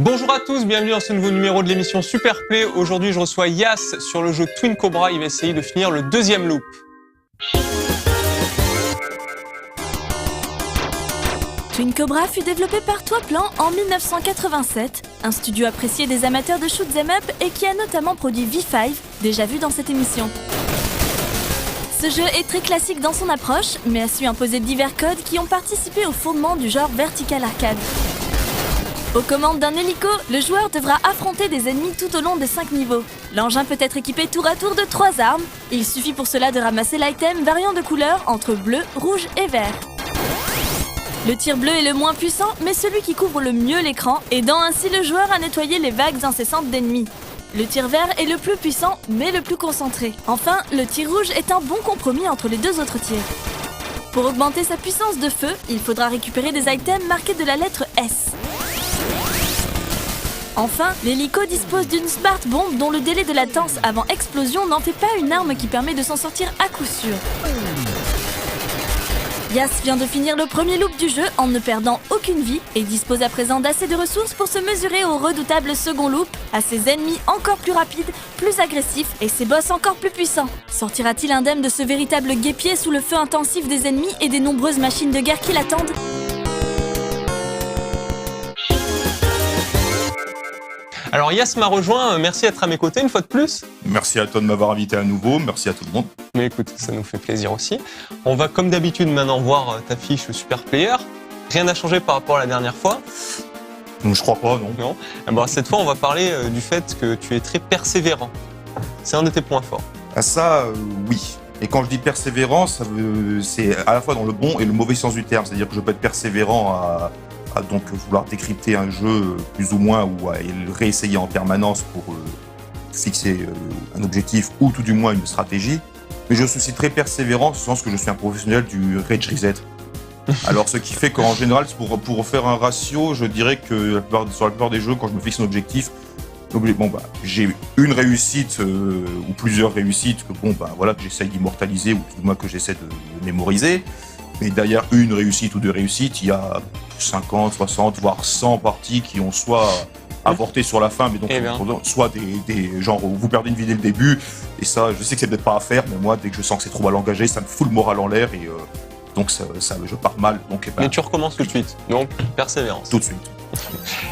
Bonjour à tous, bienvenue dans ce nouveau numéro de l'émission Super Play. Aujourd'hui, je reçois Yas sur le jeu Twin Cobra. Il va essayer de finir le deuxième loop. Twin Cobra fut développé par Toiplan en 1987, un studio apprécié des amateurs de shoot 'em up et qui a notamment produit V5, déjà vu dans cette émission. Ce jeu est très classique dans son approche, mais a su imposer divers codes qui ont participé au fondement du genre vertical arcade. Aux commandes d'un hélico, le joueur devra affronter des ennemis tout au long des 5 niveaux. L'engin peut être équipé tour à tour de 3 armes. Il suffit pour cela de ramasser l'item variant de couleur entre bleu, rouge et vert. Le tir bleu est le moins puissant, mais celui qui couvre le mieux l'écran, aidant ainsi le joueur à nettoyer les vagues incessantes d'ennemis. Le tir vert est le plus puissant, mais le plus concentré. Enfin, le tir rouge est un bon compromis entre les deux autres tirs. Pour augmenter sa puissance de feu, il faudra récupérer des items marqués de la lettre S. Enfin, l'hélico dispose d'une Smart Bomb dont le délai de latence avant explosion n'en fait pas une arme qui permet de s'en sortir à coup sûr. Yas vient de finir le premier loop du jeu en ne perdant aucune vie et dispose à présent d'assez de ressources pour se mesurer au redoutable second loop, à ses ennemis encore plus rapides, plus agressifs et ses boss encore plus puissants. Sortira-t-il indemne de ce véritable guêpier sous le feu intensif des ennemis et des nombreuses machines de guerre qui l'attendent ? Alors Yas m'a rejoint, merci d'être à mes côtés une fois de plus. Merci à toi de m'avoir invité à nouveau, merci à tout le monde. Mais écoute, ça nous fait plaisir aussi. On va comme d'habitude maintenant voir ta fiche Super Player. Rien n'a changé par rapport à la dernière fois. Je crois pas, non. Non. Bon, cette fois, on va parler du fait que tu es très persévérant. C'est un de tes points forts. Ah ça, oui. Et quand je dis persévérant, c'est à la fois dans le bon et le mauvais sens du terme. C'est-à-dire que je peux être persévérant à donc vouloir décrypter un jeu plus ou moins ou à le réessayer en permanence pour fixer un objectif ou tout du moins une stratégie. Mais je suis aussi très persévérant, en ce sens que je suis un professionnel du rage reset. Alors ce qui fait qu'en général, pour faire un ratio, je dirais que sur la plupart des jeux, quand je me fixe un objectif, j'ai une réussite ou plusieurs réussites que j'essaye d'immortaliser ou tout du moins que j'essaie de mémoriser. Mais derrière une réussite ou deux réussites, il y a 50, 60, voire 100 parties qui ont soit avorté sur la fin, mais donc soit des genre où vous perdez une vie dès le début. Et ça, je sais que c'est peut-être pas à faire, mais moi, dès que je sens que c'est trop mal engagé, ça me fout le moral en l'air et donc je pars mal. Donc, mais tu recommences tout de suite, donc persévérance. Tout de suite.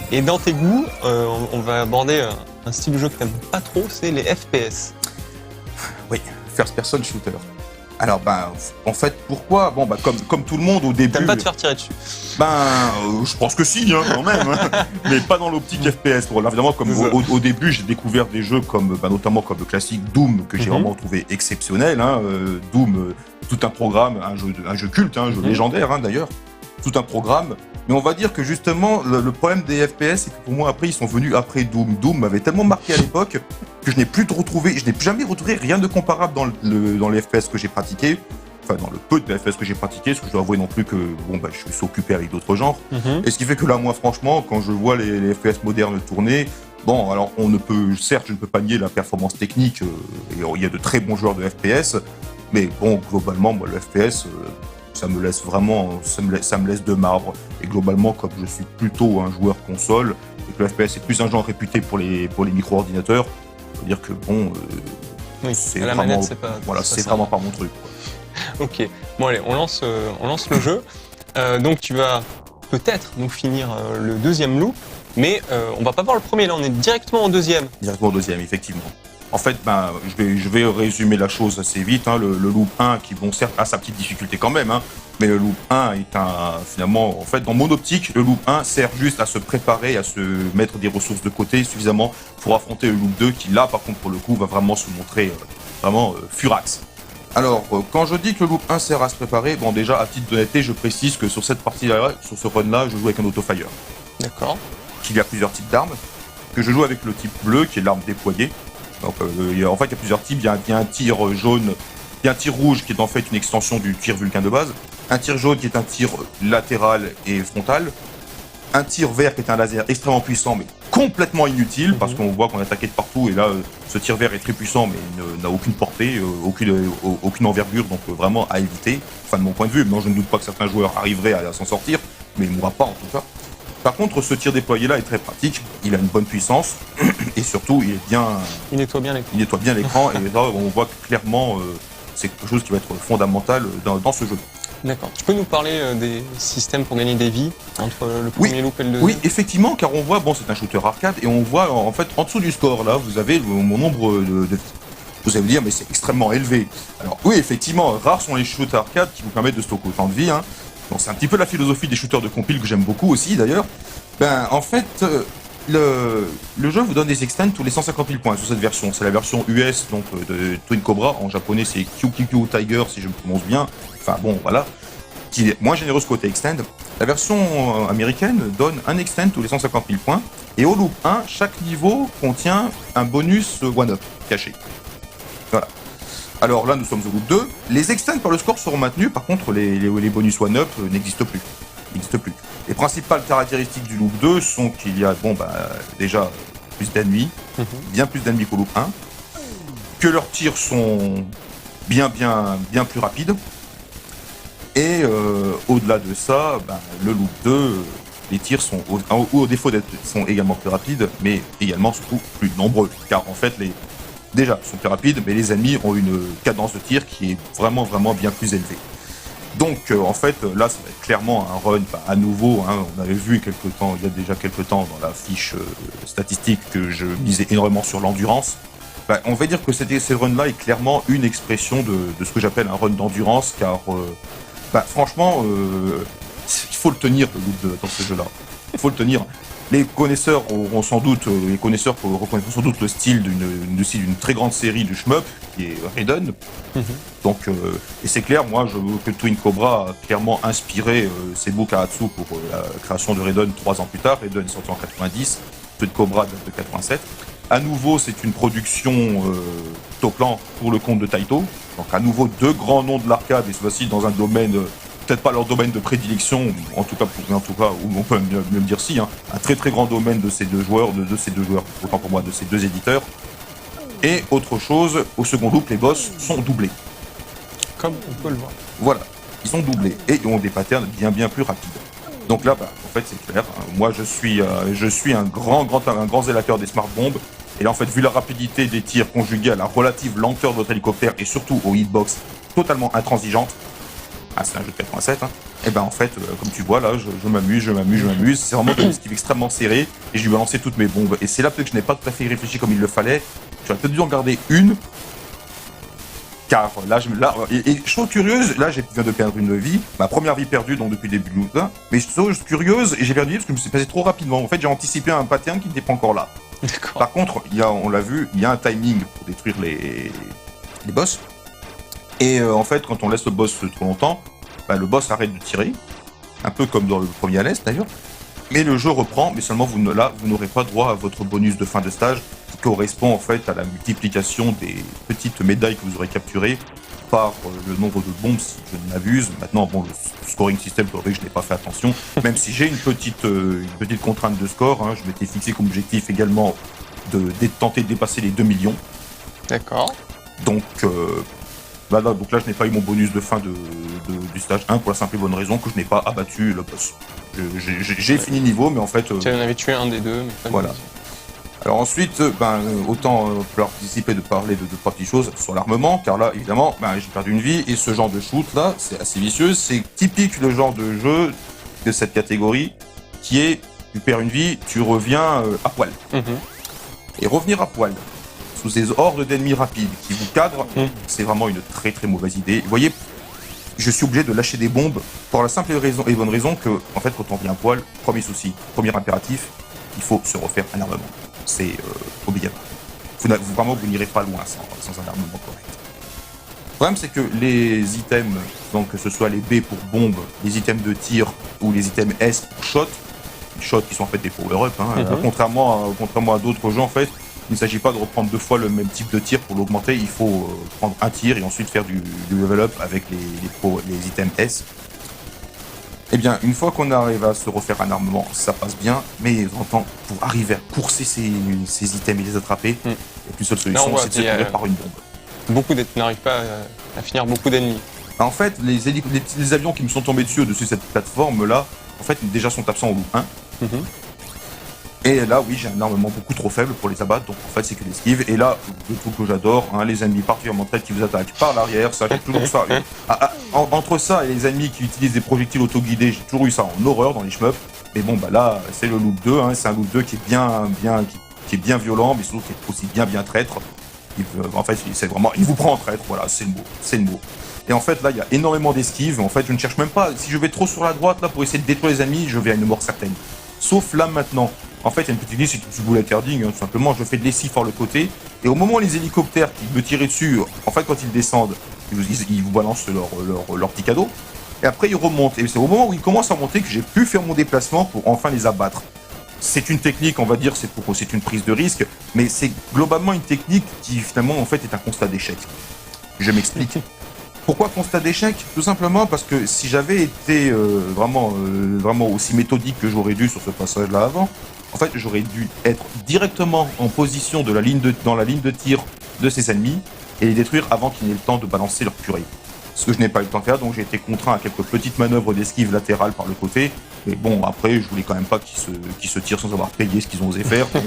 Et dans tes goûts, on va aborder un style de jeu que t'aimes pas trop, c'est les FPS. Oui, first person shooter. Alors en fait, pourquoi ? Comme tout le monde au début. T'aimes pas te faire tirer dessus ? Je pense que si, quand même. Mais pas dans l'optique FPS. Évidemment, comme au début, j'ai découvert des jeux comme, notamment comme le classique Doom, que j'ai vraiment trouvé exceptionnel. Doom, tout un programme, un jeu culte, un jeu légendaire d'ailleurs. Tout un programme. Mais on va dire que justement, le problème des FPS, c'est que pour moi, après, ils sont venus après Doom. Doom m'avait tellement marqué à l'époque que je n'ai jamais retrouvé rien de comparable dans les FPS que j'ai pratiqués. Enfin, dans le peu de FPS que j'ai pratiqués, parce que je dois avouer non plus que je suis occupé avec d'autres genres. Et ce qui fait que là, moi, franchement, quand je vois les FPS modernes tourner, alors certes, je ne peux pas nier la performance technique, et il y a de très bons joueurs de FPS, mais globalement, moi, le FPS, ça me laisse de marbre. Et globalement, comme je suis plutôt un joueur console, et que le FPS est plus un genre réputé pour les micro-ordinateurs, ça veut dire que c'est vraiment, manette, c'est vraiment pas mon truc, quoi. Ok, bon allez, on lance le jeu. Donc tu vas peut-être nous finir le deuxième loop, mais on va pas voir le premier, là on est directement au deuxième. Directement au deuxième, effectivement. En fait, je vais résumer la chose assez vite. Le loop 1, qui certes a sa petite difficulté quand même, mais le loop 1 est finalement, en fait, dans mon optique, le loop 1 sert juste à se préparer, à se mettre des ressources de côté suffisamment pour affronter le loop 2, qui là, par contre, pour le coup, va vraiment se montrer furax. Alors, quand je dis que le loop 1 sert à se préparer, déjà, à titre d'honnêteté, je précise que sur cette partie-là, sur ce run-là, je joue avec un autofire. D'accord. Qu'il y a plusieurs types d'armes, que je joue avec le type bleu, qui est l'arme déployée. Donc, il y a plusieurs types. Il y a un tir jaune, il y a un tir rouge qui est en fait une extension du tir Vulcain de base, un tir jaune qui est un tir latéral et frontal, un tir vert qui est un laser extrêmement puissant mais complètement inutile parce qu'on voit qu'on est attaqué de partout et là ce tir vert est très puissant mais n'a aucune portée, aucune envergure, donc vraiment à éviter, enfin de mon point de vue. Moi je ne doute pas que certains joueurs arriveraient à s'en sortir, mais moi pas en tout cas. Par contre, ce tir déployé-là est très pratique, il a une bonne puissance, et surtout, il nettoie bien l'écran. Il nettoie bien l'écran, et là, on voit que clairement, c'est quelque chose qui va être fondamental dans ce jeu. D'accord. Tu peux nous parler des systèmes pour gagner des vies entre le premier loop et le deuxième? Oui, effectivement, car on voit, bon, c'est un shooter arcade, et on voit, en fait, en dessous du score, là, vous avez mon nombre de... Vous allez me dire, mais c'est extrêmement élevé. Alors oui, effectivement, rares sont les shooters arcade qui vous permettent de stocker autant de vie, hein. Bon, c'est un petit peu la philosophie des shooters de compile que j'aime beaucoup aussi, d'ailleurs. Ben, en fait, le jeu vous donne des extends tous les 150 000 points sur cette version. C'est la version US, donc de Twin Cobra. En japonais, c'est QQQ Tiger, si je me prononce bien. Enfin bon, voilà. Qui est moins généreuse côté extend. La version américaine donne un extend tous les 150 000 points. Et au loop 1, chaque niveau contient un bonus one-up caché. Voilà. Alors là, nous sommes au loop 2. Les extends par le score seront maintenus. Par contre, les bonus one-up n'existent plus. Les principales caractéristiques du loop 2 sont qu'il y a, déjà plus d'ennemis, bien plus d'ennemis qu'au loop 1, que leurs tirs sont bien plus rapides, et au-delà de ça, le loop 2, les tirs sont, au défaut d'être, sont également plus rapides, mais également surtout plus nombreux, car en fait, déjà, sont plus rapides, mais les ennemis ont une cadence de tir qui est vraiment bien plus élevée. Donc, en fait, là, ça va être clairement un run à nouveau. Hein, on avait vu il y a déjà quelques temps dans la fiche statistique que je misais énormément sur l'endurance. On va dire que ce run-là est clairement une expression de ce que j'appelle un run d'endurance, car franchement, il faut le tenir dans ce jeu-là. Il faut le tenir. Les connaisseurs reconnaîtront sans doute le style d'une très grande série de shmup qui est Raiden. Donc, et c'est clair, moi, je veux que Twin Cobra a clairement inspiré Seibu Karatsu pour la création de Raiden 3 ans plus tard. Raiden est sorti en 90, Twin Cobra date de 87. À nouveau, c'est une production top-plan pour le compte de Taito. Donc, à nouveau, deux grands noms de l'arcade, et ce fois-ci dans un domaine, peut-être pas leur domaine de prédilection, en tout cas, ou on peut même me dire si, hein, un très grand domaine de ces deux joueurs, autant pour moi, de ces deux éditeurs. Et autre chose, au second loop, les boss sont doublés. Comme on peut le voir. Voilà, ils sont doublés et ils ont des patterns bien plus rapides. Donc là, en fait, c'est clair. Hein, moi, je suis un grand zélateur des smart bombs. Et là, en fait, vu la rapidité des tirs conjuguée à la relative lenteur de votre hélicoptère et surtout aux hitbox totalement intransigeantes, c'est un jeu de 87, hein, et en fait, comme tu vois, là, je m'amuse. C'est vraiment un esquive extrêmement serré et je lui balancer toutes mes bombes. Et c'est là peut-être que je n'ai pas tout à fait réfléchi comme il le fallait. J'aurais peut-être dû en garder une. Car là, chose curieuse, là, je viens de perdre une vie, ma première vie perdue, donc depuis le début de loot, mais chose curieuse, et j'ai perdu parce que je me suis passé trop rapidement. En fait, j'ai anticipé un pattern qui n'était pas encore là. D'accord. Par contre, on l'a vu, il y a un timing pour détruire les boss. Et en fait, quand on laisse le boss trop longtemps, le boss arrête de tirer, un peu comme dans le premier Hades d'ailleurs. Mais le jeu reprend, mais seulement vous n'aurez pas droit à votre bonus de fin de stage, qui correspond en fait à la multiplication des petites médailles que vous aurez capturées par le nombre de bombes, si je ne m'abuse. Maintenant, bon, le scoring system, je n'ai pas fait attention, même si j'ai une petite contrainte de score. Hein, je m'étais fixé comme objectif également de tenter de dépasser les 2 millions. D'accord. Donc donc là, je n'ai pas eu mon bonus de fin du stage 1 pour la simple et bonne raison que je n'ai pas abattu le boss. J'ai fini le niveau, mais en fait... Tu en avais tué un des deux, mais pas voilà. Alors ensuite, autant pouvoir participer de parler de trois petites choses sur l'armement, car là, évidemment, j'ai perdu une vie, et ce genre de shoot, là, c'est assez vicieux. C'est typique le genre de jeu de cette catégorie, qui est, tu perds une vie, tu reviens à poil. Et revenir à poil, sous ces hordes d'ennemis rapides qui vous cadrent, c'est vraiment une très mauvaise idée. Vous voyez, je suis obligé de lâcher des bombes pour la simple et bonne raison que, en fait, quand on vient à poil, premier souci, premier impératif, il faut se refaire un armement. C'est obligatoire. Vous n'irez pas loin sans un armement correct. Le problème, c'est que les items, donc que ce soit les B pour bombe, les items de tir ou les items S pour shot, les shots qui sont en fait des power-up, contrairement à d'autres jeux, en fait, il ne s'agit pas de reprendre 2 fois le même type de tir pour l'augmenter, il faut prendre un tir et ensuite faire du level up avec les items S. Eh bien, une fois qu'on arrive à se refaire un armement, ça passe bien, mais pour arriver à courser ces items et les attraper, il n'y a qu'une seule solution, c'est de se couvrir par une bombe. Beaucoup n'arrivent pas à finir beaucoup d'ennemis. En fait, les avions qui me sont tombés dessus au-dessus de cette plateforme-là, en fait, déjà sont absents au loop 1. Mhm. Et là, oui, j'ai un armement beaucoup trop faible pour les abattre, donc en fait, c'est que l'esquive. Et là, le truc que j'adore, les ennemis particulièrement traites qui vous attaquent par l'arrière, ça, j'ai toujours ça. Entre ça et les ennemis qui utilisent des projectiles autoguidés, j'ai toujours eu ça en horreur dans les shmups. Mais bon, bah là, c'est le loop 2, c'est un loop 2 qui est bien violent, mais surtout qui est aussi bien traître. En fait, c'est vraiment, il vous prend en traître, voilà, c'est le mot. Et en fait, là, il y a énormément d'esquives. En fait, je ne cherche même pas. Si je vais trop sur la droite, là, pour essayer de détruire les ennemis, je vais à une mort certaine. Sauf là, maintenant. En fait, il y a une petite liste, c'est du bullet herding, tout simplement. Je fais de l'esquive par le côté. Et au moment où les hélicoptères qui me tiraient dessus, en fait, quand ils descendent, ils vous balancent leur petit cadeau. Et après, ils remontent. Et c'est au moment où ils commencent à monter que j'ai pu faire mon déplacement pour enfin les abattre. C'est une technique, on va dire, c'est une prise de risque, mais c'est globalement une technique qui, finalement, en fait, est un constat d'échec. Je m'explique. Pourquoi constat d'échec? Tout simplement parce que si j'avais été vraiment aussi méthodique que j'aurais dû sur ce passage-là avant, en fait, j'aurais dû être directement en position dans la ligne de tir de ces ennemis et les détruire avant qu'ils n'aient le temps de balancer leur purée. Ce que je n'ai pas eu le temps de faire, donc j'ai été contraint à quelques petites manœuvres d'esquive latérale par le côté. Mais bon, après, je voulais quand même pas qu'ils se tirent sans avoir payé ce qu'ils ont osé faire. Donc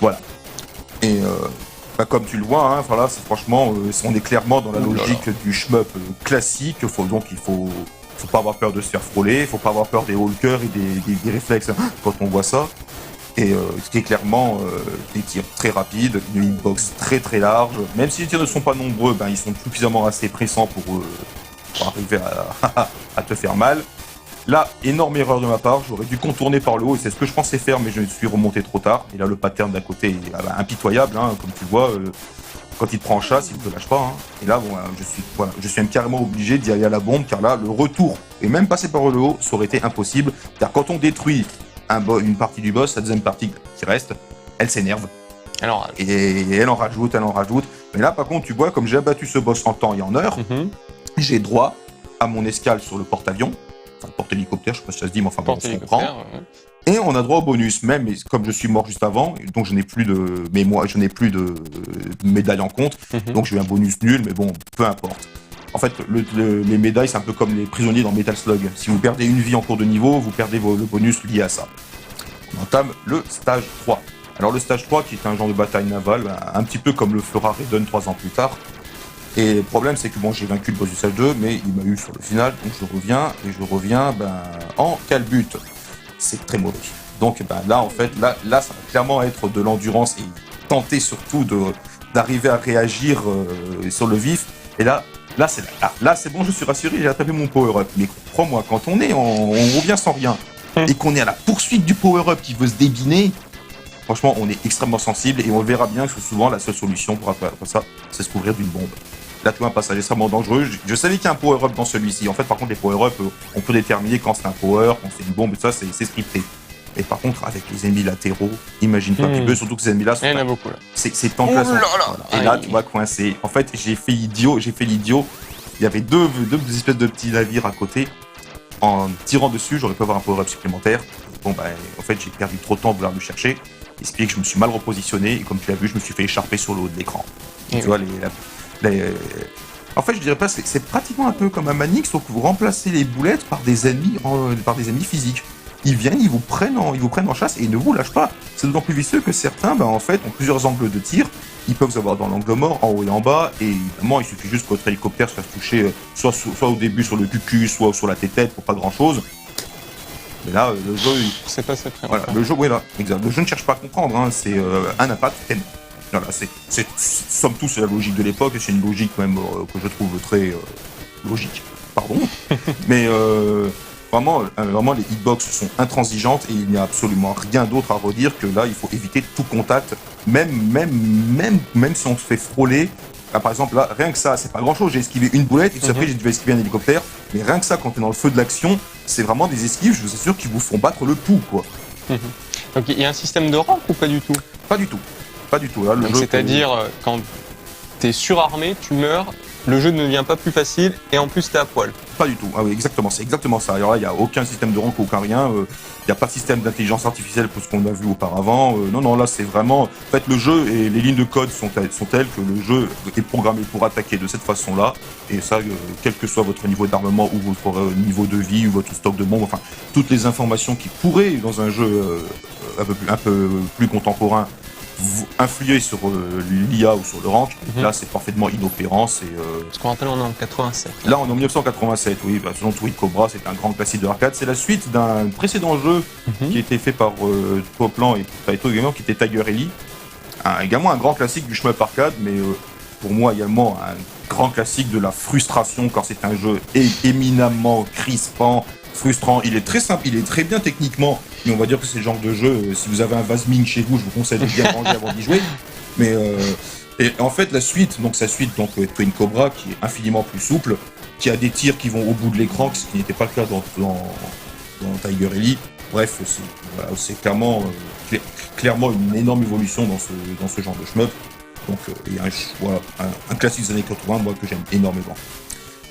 voilà. Et comme tu le vois, voilà, c'est franchement, on est clairement dans la logique du shmup classique. Il faut pas avoir peur de se faire frôler, il faut pas avoir peur des walkers et des réflexes quand on voit ça. Et ce qui est clairement des tirs très rapides, une hitbox très très large. Même si les tirs ne sont pas nombreux, ils sont suffisamment assez pressants pour arriver à te faire mal. Là, énorme erreur de ma part, j'aurais dû contourner par le haut et c'est ce que je pensais faire, mais je suis remonté trop tard. Et là, le pattern d'à côté est impitoyable, comme tu le vois. Quand il te prend en chasse, il ne te lâche pas. Et là, je suis même carrément obligé d'y aller à la bombe, car là, le retour, et même passer par le haut, ça aurait été impossible. Car quand on détruit une partie du boss, la deuxième partie qui reste, elle s'énerve. Et elle en rajoute. Mais là, par contre, tu vois, comme j'ai abattu ce boss en temps et en heure, j'ai droit à mon escale sur le porte-avions. Enfin, le porte-hélicoptère, je sais pas si ça se dit, mais enfin, bon, on se comprend. Ouais. Et on a droit au bonus, même comme je suis mort juste avant, donc je n'ai plus de médailles en compte, donc j'ai eu un bonus nul, mais bon, peu importe. En fait, les médailles, c'est un peu comme les prisonniers dans Metal Slug. Si vous perdez une vie en cours de niveau, vous perdez le bonus lié à ça. On entame le stage 3. Alors le stage 3, qui est un genre de bataille navale, un petit peu comme le fera Raiden 3 ans plus tard. Et le problème, c'est que j'ai vaincu le boss du stage 2, mais il m'a eu sur le final, donc je reviens en calbute. C'est très mauvais. Donc là, en fait, là, ça va clairement être de l'endurance et tenter surtout d'arriver à réagir sur le vif. Et là, c'est bon, je suis rassuré, j'ai attrapé mon power-up. Mais crois-moi, quand on revient sans rien, et qu'on est à la poursuite du power-up qui veut se débiner, franchement, on est extrêmement sensible et on verra bien que souvent, la seule solution pour atteindre ça, c'est se couvrir d'une bombe. Là, tu vois, un passage extrêmement dangereux. Je savais qu'il y a un power-up dans celui-ci. En fait, par contre, les power-up, on peut déterminer quand c'est un power, quand c'est une bombe, et ça, c'est scripté. Et par contre, avec les ennemis latéraux, imagine-toi un petit peu, surtout que ces ennemis-là sont... Il y en a beaucoup, là. C'est en place. Voilà. Et là, tu vas coincer. En fait, j'ai fait l'idiot. Il y avait deux espèces de petits navires à côté. En tirant dessus, j'aurais pu avoir un power-up supplémentaire. Bon, en fait, j'ai perdu trop de temps de vouloir le chercher. Et ce qui fait que je me suis mal repositionné. Et comme tu l'as vu, je me suis fait écharper sur le haut de l'écran. Tu vois, en fait, je dirais pas, c'est pratiquement un peu comme un Manix, sauf que vous remplacez les boulettes par des ennemis physiques. Ils viennent, ils vous prennent en chasse et ils ne vous lâchent pas. C'est d'autant plus vicieux que certains, en fait, ont plusieurs angles de tir. Ils peuvent avoir dans l'angle mort, en haut et en bas, et évidemment, il suffit juste que votre hélicoptère se fasse toucher, soit au début sur le cucu, soit sur la tête pour pas grand chose. Mais là, le jeu, c'est pas ça. Voilà, le jeu, oui, là, exact. Le jeu ne cherche pas à comprendre, c'est un impact, t'aimes. Voilà, somme toute, c'est la logique de l'époque, et c'est une logique quand même que je trouve très logique. Pardon. Mais vraiment, les hitbox sont intransigeantes et il n'y a absolument rien d'autre à redire que là, il faut éviter tout contact, même si on se fait frôler. Là, par exemple, là, rien que ça, c'est pas grand-chose. J'ai esquivé une boulette, et puis après, j'ai dû esquiver un hélicoptère. Mais rien que ça, quand t'es dans le feu de l'action, c'est vraiment des esquives, je vous assure, qui vous font battre le pouls, quoi. Donc, il y a un système de rank ou pas du tout? Pas du tout. Pas du tout. Là, c'est-à-dire, quand t'es surarmé, tu meurs le jeu ne devient pas plus facile et en plus t'es à poil. Pas du tout. Ah oui, exactement, c'est exactement ça. Alors là, il n'y a aucun système de rank, aucun rien. Il n'y a pas de système d'intelligence artificielle pour ce qu'on a vu auparavant. Non, là, c'est vraiment... En fait, le jeu et les lignes de code sont telles que le jeu est programmé pour attaquer de cette façon-là. Et ça, quel que soit votre niveau d'armement ou votre niveau de vie ou votre stock de bombes, enfin, toutes les informations qui pourraient, dans un jeu un peu plus contemporain, influer sur l'IA ou sur le rank, là c'est parfaitement inopérant. Parce qu'on rappelle, on est en 87. Là on est en 1987, oui, selon Twin Cobra, c'est un grand classique de l'arcade. C'est la suite d'un précédent jeu qui a été fait par Poplan et Taito également, qui était Tiger Ellie. Également un grand classique du shmup arcade, mais pour moi également un grand classique de la frustration, car c'est un jeu éminemment crispant, frustrant. Il est très simple, il est très bien techniquement, mais on va dire que c'est le genre de jeu, si vous avez un Vasming chez vous, je vous conseille de bien ranger avant d'y jouer. Mais et en fait, sa suite, Twin Cobra, qui est infiniment plus souple, qui a des tirs qui vont au bout de l'écran, ce qui n'était pas le cas dans Tiger Ellie. Bref, c'est clairement une énorme évolution dans ce genre de shmup. Donc, il y a un classique des années 80, moi, que j'aime énormément.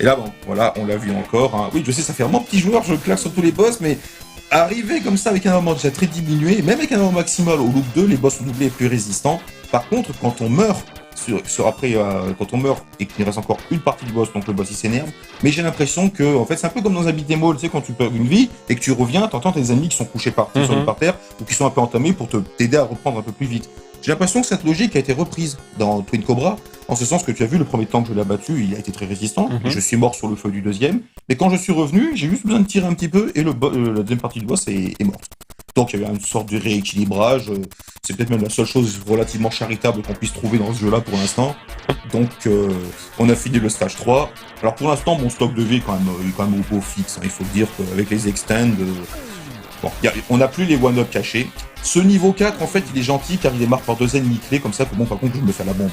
Et là, bon, voilà, on l'a vu encore. Hein. Oui, je sais, ça fait vraiment petit joueur, je claque sur tous les boss, mais arriver comme ça avec un armement déjà très diminué, même avec un armement maximal au loop 2, les boss sont doublés et plus résistants. Par contre, quand on meurt, quand on meurt et qu'il reste encore une partie du boss, donc le boss il s'énerve, mais j'ai l'impression que, en fait, c'est un peu comme dans un beat'em all, tu sais, quand tu perds une vie et que tu reviens, t'entends tes ennemis qui sont couchés par terre ou qui sont un peu entamés pour t'aider à reprendre un peu plus vite. J'ai l'impression que cette logique a été reprise dans Twin Cobra, en ce sens que tu as vu le premier temps que je l'ai battu, il a été très résistant, et je suis mort sur le feu du deuxième, mais quand je suis revenu, j'ai juste besoin de tirer un petit peu et la deuxième partie du boss est morte. Donc il y a eu une sorte de rééquilibrage, c'est peut-être même la seule chose relativement charitable qu'on puisse trouver dans ce jeu-là pour l'instant. Donc on a fini le stage 3. Alors pour l'instant, mon stock de vie est quand même au beau fixe, hein. Il faut dire qu'avec les extends, on n'a plus les one-up cachés. Ce niveau 4, en fait, il est gentil car il démarre par 2 ennemis clés, comme ça, par contre, je me fais la bombe.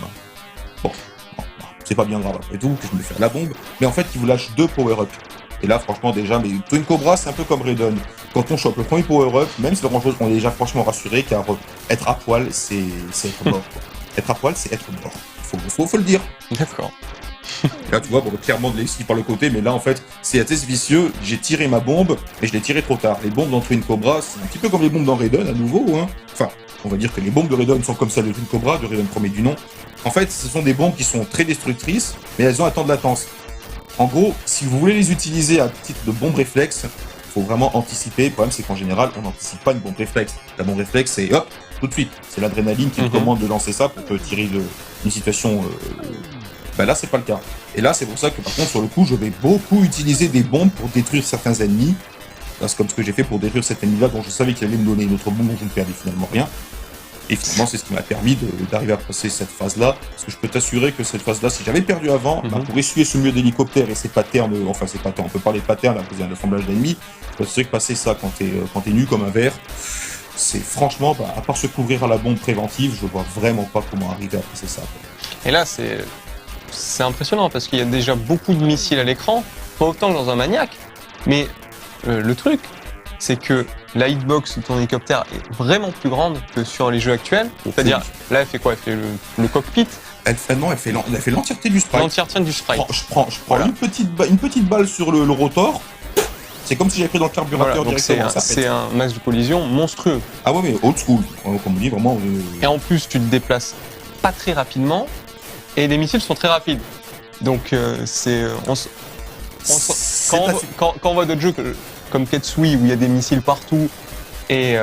Bon, c'est pas bien grave après tout, que je me fais la bombe, mais en fait, il vous lâche 2 power-up. Et là, franchement, déjà, mais Twin Cobra, c'est un peu comme Raiden. Quand on chope le premier power-up, même si c'est pas grand-chose, on est déjà franchement rassuré, car être à poil, c'est être mort. Être à poil, c'est être mort. Faut le dire. D'accord. Là, tu vois, clairement de l'esquive par le côté, mais là, en fait, c'est assez vicieux. J'ai tiré ma bombe, mais je l'ai tiré trop tard. Les bombes dans Twin Cobra, c'est un petit peu comme les bombes dans Raiden, à nouveau, hein. Enfin, on va dire que les bombes de Raiden sont comme celles de Twin Cobra, de Raiden premier du nom. En fait, ce sont des bombes qui sont très destructrices, mais elles ont un temps de latence. En gros, si vous voulez les utiliser à titre de bombe réflexe, il faut vraiment anticiper. Le problème, c'est qu'en général, on n'anticipe pas une bombe réflexe. La bombe réflexe, c'est hop, tout de suite. C'est l'adrénaline qui te commande de lancer ça pour te tirer d'une situation... là, c'est pas le cas. Et là, c'est pour ça que, par contre, sur le coup, je vais beaucoup utiliser des bombes pour détruire certains ennemis. Là, c'est comme ce que j'ai fait pour détruire cet ennemi-là, dont je savais qu'il allait me donner une autre bombe, dont je ne perdais finalement rien. Et finalement, c'est ce qui m'a permis d'arriver à passer cette phase-là. Parce que je peux t'assurer que cette phase-là, si j'avais perdu avant, pour essuyer ce mur d'hélicoptère et ces patterns, on peut parler de patterns, là, parce qu'il y a un assemblage d'ennemis, je peux t'assurer que passer ça quand t'es nu comme un verre, c'est franchement, à part se couvrir à la bombe préventive, je vois vraiment pas comment arriver à passer ça. Et là, c'est impressionnant parce qu'il y a déjà beaucoup de missiles à l'écran, pas autant que dans un Maniac, mais le truc, c'est que la hitbox de ton hélicoptère est vraiment plus grande que sur les jeux actuels. C'est-à-dire, là, elle fait quoi? Elle fait le cockpit. Elle fait l'entièreté du sprite. L'entièreté du sprite. Je prends voilà. une petite balle sur le rotor. C'est comme si j'avais pris dans le carburateur directement. C'est un max de collision monstrueux. Ah ouais, mais old school, comme on dit, vraiment. Et en plus, tu te déplaces pas très rapidement et les missiles sont très rapides. Donc, quand on voit d'autres jeux comme Ketsui où il y a des missiles partout et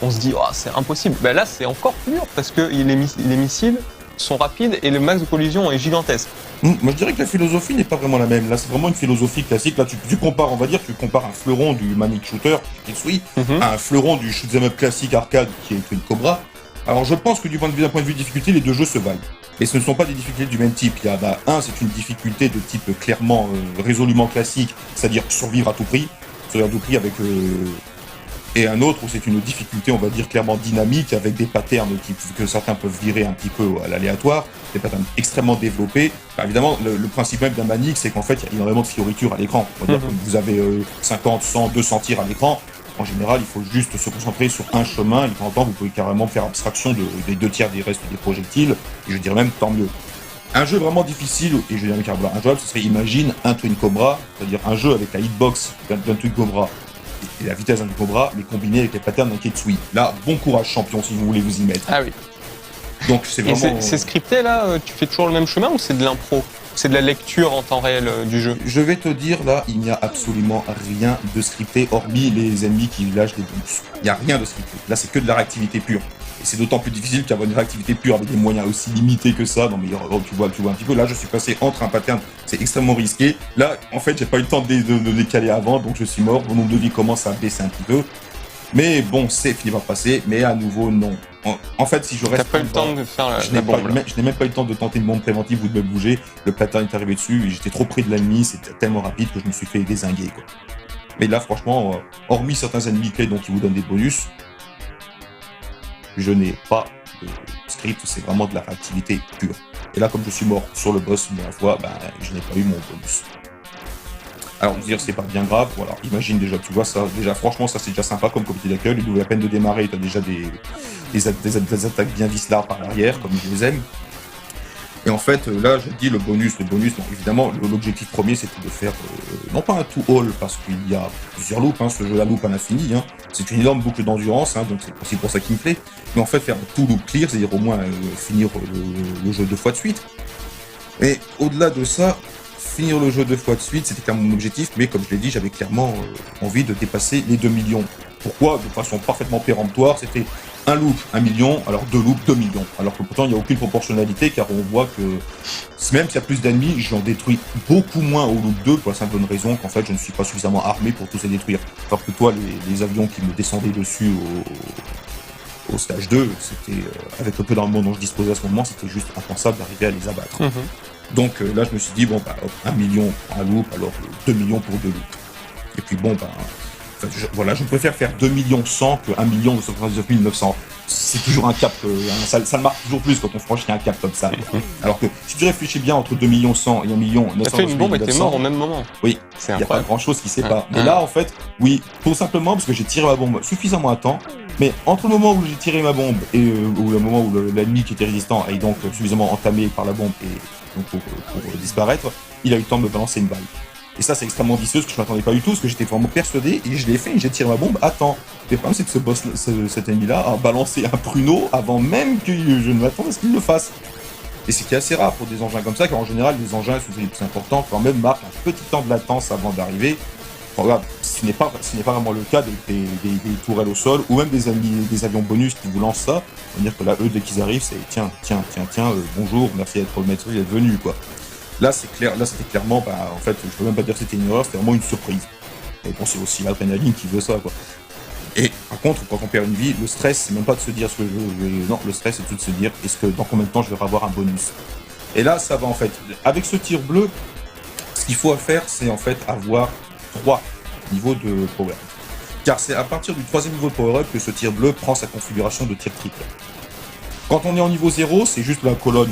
on se dit c'est impossible. Là, c'est encore plus dur parce que les missiles sont rapides et le max de collision est gigantesque. Moi, je dirais que la philosophie n'est pas vraiment la même. Là, c'est vraiment une philosophie classique. Là, tu compares, tu compares un fleuron du Manic Shooter, Ketsui, à un fleuron du shoot'em up classique arcade qui est une Cobra. Alors, je pense que d'un point de vue difficulté, les deux jeux se valent. Et ce ne sont pas des difficultés du même type. Il y a, c'est une difficulté de type clairement, résolument classique, c'est-à-dire survivre à tout prix. Avec et un autre où c'est une difficulté, on va dire, clairement dynamique, avec des patterns que certains peuvent virer un petit peu à l'aléatoire, des patterns extrêmement développés. Évidemment, le principe même d'un Manic, c'est qu'en fait, il y a énormément de fioritures à l'écran. On va dire que vous avez 50, 100, 200 tirs à l'écran. En général, il faut juste se concentrer sur un chemin, et de temps en temps, vous pouvez carrément faire abstraction des 2 tiers des restes des projectiles, et je dirais même tant mieux. Un jeu vraiment difficile, et je vais dire avec Carbula, injouable, ce serait imagine un Twin Cobra, c'est-à-dire un jeu avec la hitbox d'un Twin Cobra et la vitesse d'un Twin Cobra, mais combiné avec les patterns d'un Ketsui. Là, bon courage champion si vous voulez vous y mettre. Ah oui. Donc c'est Et vraiment... c'est scripté là, tu fais toujours le même chemin ou c'est de l'impro? C'est de la lecture en temps réel du jeu? Je vais te dire là, il n'y a absolument rien de scripté, hormis les ennemis qui lâchent des bonus. Il n'y a rien de scripté. Là, c'est que de la réactivité pure. Et c'est d'autant plus difficile qu'avoir une réactivité pure avec des moyens aussi limités que ça. Non mais tu vois un petit peu. Là, je suis passé entre un pattern, c'est extrêmement risqué. Là, en fait, j'ai pas eu le temps de décaler avant, donc je suis mort. Mon nombre de vie commence à baisser un petit peu. Mais bon, c'est fini par passer. Mais à nouveau, non. En fait, si je reste... T'as pas eu le temps de faire la bombe, je n'ai même pas eu le temps de tenter une bombe préventive ou de me bouger. Le pattern est arrivé dessus et j'étais trop près de l'ennemi. C'était tellement rapide que je me suis fait dézinguer, quoi. Mais là, franchement, hormis certains ennemis clés dont ils vous donnent des bonus, je n'ai pas de script. C'est vraiment de la réactivité pure. Et là, comme je suis mort sur le boss une fois, je n'ai pas eu mon bonus. Alors, vous dire, c'est pas bien grave, voilà. Imagine déjà, tu vois, ça, déjà, franchement, ça c'est déjà sympa comme comité d'accueil. Il doit à peine de démarrer, tu as déjà des attaques bien vislards par l'arrière, comme je les aime. Et en fait, là, j'ai dit le bonus, bon, évidemment, l'objectif premier, c'était de faire, non pas un two-all, parce qu'il y a plusieurs loops, hein, ce jeu, la loop à l'infini, hein. C'est une énorme boucle d'endurance, hein, donc c'est aussi pour ça qu'il me plaît. Mais en fait, faire tout loop clear, c'est-à-dire au moins finir le jeu 2 fois de suite. Et au-delà de ça, finir le jeu 2 fois de suite, c'était clairement mon objectif, mais comme je l'ai dit, j'avais clairement envie de dépasser les 2 millions. Pourquoi? De façon parfaitement péremptoire, c'était un loop 1 million, alors 2 loops 2 millions. Alors que pourtant, il n'y a aucune proportionnalité, car on voit que même s'il y a plus d'ennemis, j'en détruis beaucoup moins au loop 2, pour la simple bonne raison qu'en fait, je ne suis pas suffisamment armé pour tous les détruire. Alors que toi, les avions qui me descendaient dessus au stage 2, c'était, avec le peu d'armement dont je disposais à ce moment, c'était juste impensable d'arriver à les abattre. Donc là, je me suis dit, bon, 1 million pour un loop, alors 2 millions pour 2 loops. Et puis bon, voilà, je préfère faire 2 millions 100 que 1 million 299 900. C'est toujours un cap, ça le marque toujours plus quand on franchit un cap comme ça. Alors que si tu réfléchis bien entre 2 millions 100 et 1 million 900... T'as fait une bombe et t'es mort au même moment. Oui, il n'y a pas grand-chose qui sépare. Mais là, en fait, oui, tout simplement parce que j'ai tiré ma bombe suffisamment à temps. Mais entre le moment où j'ai tiré ma bombe et le moment où l'ennemi qui était résistant est donc suffisamment entamé par la bombe et donc pour disparaître, il a eu le temps de me balancer une balle. Et ça, c'est extrêmement vicieux, parce que je ne m'attendais pas du tout, parce que j'étais vraiment persuadé, et je l'ai fait, et j'ai tiré ma bombe à temps. Et le problème, c'est que cet ennemi-là a balancé un pruneau avant même que je ne m'attende à ce qu'il le fasse. Et c'est qui est assez rare pour des engins comme ça, car en général, les engins, les plus importants, quand même, marquent un petit temps de latence avant d'arriver. Enfin, là, ce n'est pas vraiment le cas des tourelles au sol, ou même des avions bonus qui vous lancent ça. C'est-à-dire que là, eux, dès qu'ils arrivent, c'est tiens, bonjour, merci d'être venu, quoi. Là, c'était clairement, en fait, je peux même pas dire que c'était une erreur, c'était vraiment une surprise. Et bon, c'est aussi l'adrénaline qui veut ça, quoi. Et par contre, quand on perd une vie, le stress, c'est même pas de se dire ce que je veux. Non, le stress, c'est tout de se dire, dans combien de temps je vais avoir un bonus. Et là, ça va, en fait. Avec ce tir bleu, ce qu'il faut faire, c'est en fait avoir 3 niveaux de power-up. Car c'est à partir du 3e niveau de power-up que ce tir bleu prend sa configuration de tir triple. Quand on est en niveau 0, c'est juste la colonne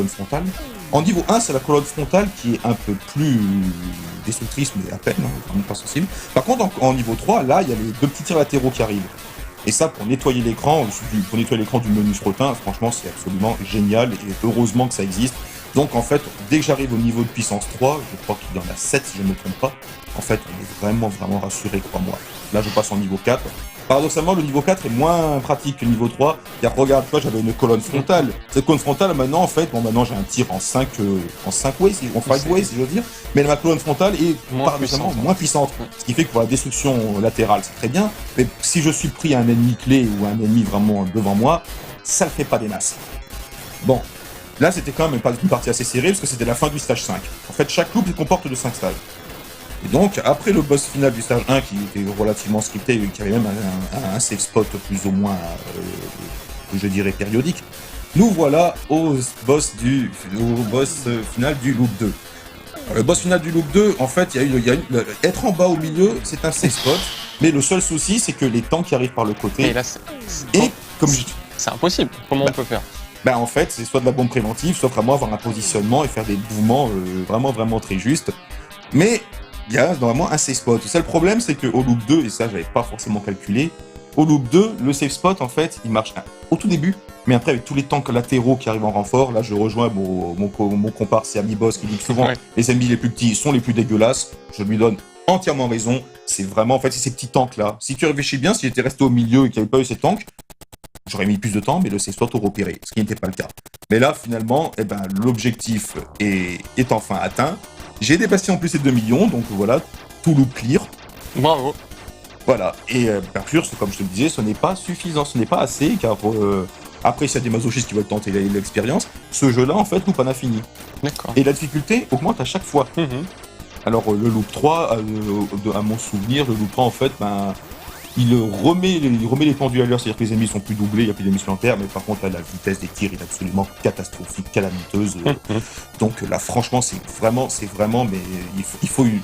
frontale. En niveau 1, c'est la colonne frontale qui est un peu plus destructrice, mais à peine, vraiment pas sensible. Par contre, en niveau 3, là, il y a les 2 petits tirs latéraux qui arrivent. Et ça, pour nettoyer l'écran du menu scrutin, franchement, c'est absolument génial, et heureusement que ça existe. Donc, en fait, dès que j'arrive au niveau de puissance 3, je crois qu'il y en a 7, si je ne me trompe pas, en fait, on est vraiment rassuré, crois-moi. Là, je passe en niveau 4. Paradoxalement, le niveau 4 est moins pratique que le niveau 3. Car regarde, toi, j'avais une colonne frontale. Cette colonne frontale, maintenant, en fait, maintenant, j'ai un tir en 5 ways, en 5 ways, si je veux dire. Mais ma colonne frontale est paradoxalement moins puissante. Ce qui fait que pour la destruction latérale, c'est très bien. Mais si je suis pris à un ennemi clé ou un ennemi vraiment devant moi, ça le fait pas des masses. Bon. Là, c'était quand même une partie assez serrée, parce que c'était la fin du stage 5. En fait, chaque loop comporte de 5 stages. Et donc, après le boss final du stage 1, qui était relativement scripté, et qui avait même un safe spot plus ou moins, je dirais, périodique, nous voilà au boss final du loop 2. Alors, le boss final du loop 2, en fait, être en bas au milieu, c'est un safe spot, mais le seul souci, c'est que les tanks qui arrivent par le côté... Et là, c'est impossible. Comment on peut faire? En fait, c'est soit de la bombe préventive, soit vraiment avoir un positionnement et faire des mouvements vraiment très justes. Mais il y a normalement un safe spot. Le seul problème, c'est qu'au loop 2, et ça, j'avais pas forcément calculé, au loop 2, le safe spot, en fait, il marche au tout début, Mais après, avec tous les tanks latéraux qui arrivent en renfort, là, je rejoins mon comparse et ami boss qui dit que souvent, les ennemis les plus petits sont les plus dégueulasses. Je lui donne entièrement raison. C'est vraiment, en fait, c'est ces petits tanks-là. Si tu réfléchis bien, si j'étais resté au milieu et qu'il n'y avait pas eu ces tanks, j'aurais mis plus de temps, mais le c'est soit repéré, ce qui n'était pas le cas. Mais là, finalement, l'objectif est enfin atteint. J'ai dépassé en plus les 2 millions, donc voilà, tout loop clear. Bravo. Voilà, et bien sûr, comme je te le disais, ce n'est pas suffisant, ce n'est pas assez, car après, s'il y a des masochistes qui veulent tenter l'expérience, ce jeu-là, en fait, loop en a fini. D'accord. Et la difficulté augmente à chaque fois. Alors, le loop 3, à mon souvenir, le loop 3, en fait, il remet les pendus à l'heure, c'est-à-dire que les ennemis sont plus doublés, il n'y a plus d'ennemis supplémentaires, mais par contre, là, la vitesse des tirs est absolument catastrophique, calamiteuse. Donc là, franchement, c'est vraiment, mais il faut une...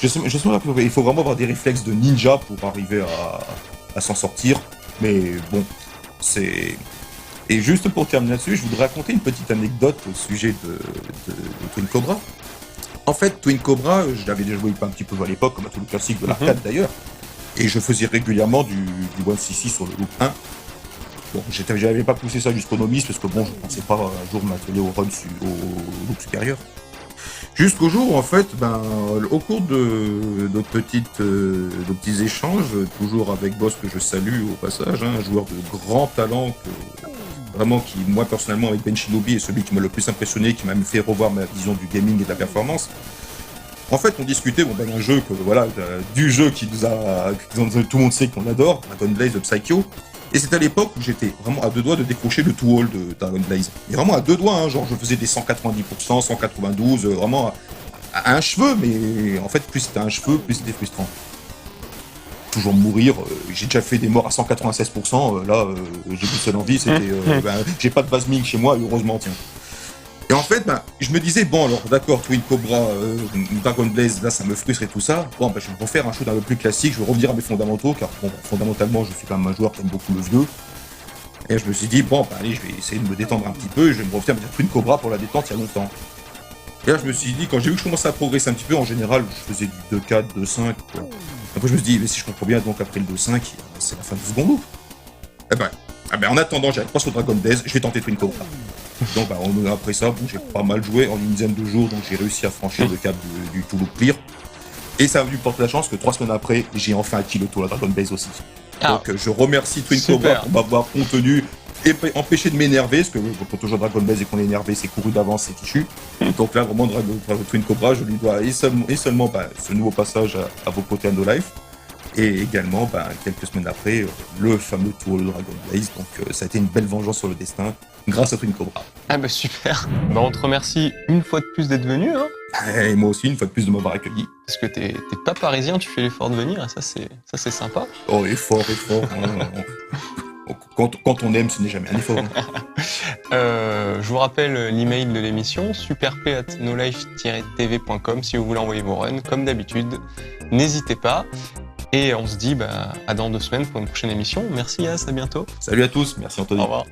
Je sais pas, il faut vraiment avoir des réflexes de ninja pour arriver à s'en sortir, mais bon, c'est... Et juste pour terminer là-dessus, je voudrais raconter une petite anecdote au sujet de Twin Cobra. En fait, Twin Cobra, je l'avais déjà joué un petit peu à l'époque, comme à tous les classiques de l'arcade d'ailleurs, et je faisais régulièrement du 1cc sur le loop 1. Bon, j'avais pas poussé ça jusqu'au novice, parce que bon, je pensais pas un jour m'atteler au run au loop supérieur. Jusqu'au jour où, en fait, au cours de petits échanges, toujours avec Boss que je salue au passage, un joueur de grand talent, qui, moi personnellement, avec Ben Shinobi, est celui qui m'a le plus impressionné, qui m'a même fait revoir ma vision du gaming et de la performance. En fait, on discutait d'un jeu du jeu qui nous a, tout le monde sait qu'on adore, Dragon Blaze Psycho. Et c'était à l'époque où j'étais vraiment à 2 doigts de décrocher le 2-all de Dragon Blaze. Et vraiment à 2 doigts, genre je faisais des 190%, 192, vraiment à un cheveu, mais en fait, plus c'était un cheveu, plus c'était frustrant. Toujours mourir, j'ai déjà fait des morts à 196%, j'ai plus seule envie, c'était... j'ai pas de base ming chez moi, heureusement, tiens. Et en fait, je me disais, bon alors d'accord, Twin Cobra, Dragon Blaze, là ça me frustre et tout ça, je vais refaire un shoot un peu plus classique, je vais revenir à mes fondamentaux, car fondamentalement je suis quand même un joueur qui aime beaucoup le vieux. Et je me suis dit, allez, je vais essayer de me détendre un petit peu, et je vais me refaire Twin Cobra pour la détente il y a longtemps. Et là je me suis dit, quand j'ai vu que je commençais à progresser un petit peu, en général je faisais du 2-4, 2-5, quoi. Après je me suis dit, mais si je comprends bien, donc après le 2-5, c'est la fin du second loop. En attendant, j'arrive pas sur Dragon Blaze, je vais tenter Twin Cobra. Donc après ça, j'ai pas mal joué en une dizaine de jours, donc j'ai réussi à franchir le cap du tout loop clear. Et ça a dû porter la chance que 3 semaines après, j'ai enfin acquis le tour à Dragon Blaze aussi. Donc je remercie Twin Cobra pour m'avoir contenu et empêché de m'énerver, parce que quand on joue à Dragon Blaze et qu'on est énervé, c'est couru d'avance, c'est fichu. Donc là, vraiment, Twin Cobra, je lui dois et seulement ce nouveau passage à vos côtés à No Life. Et également, quelques semaines après, le fameux tour de Dragon Blaze. Donc ça a été une belle vengeance sur le destin, grâce à Twin Cobra. Super. On te remercie une fois de plus d'être venu. Et moi aussi, une fois de plus de m'avoir accueilli. Parce que t'es pas parisien, tu fais l'effort de venir, et ça c'est sympa. Oh, effort. Quand on aime, ce n'est jamais un effort. Je vous rappelle l'email de l'émission, superp@nolife-tv.com si vous voulez envoyer vos runs, comme d'habitude. N'hésitez pas. Et on se dit à dans 2 semaines pour une prochaine émission. Merci As, à bientôt. Salut à tous, merci Anthony. Au revoir.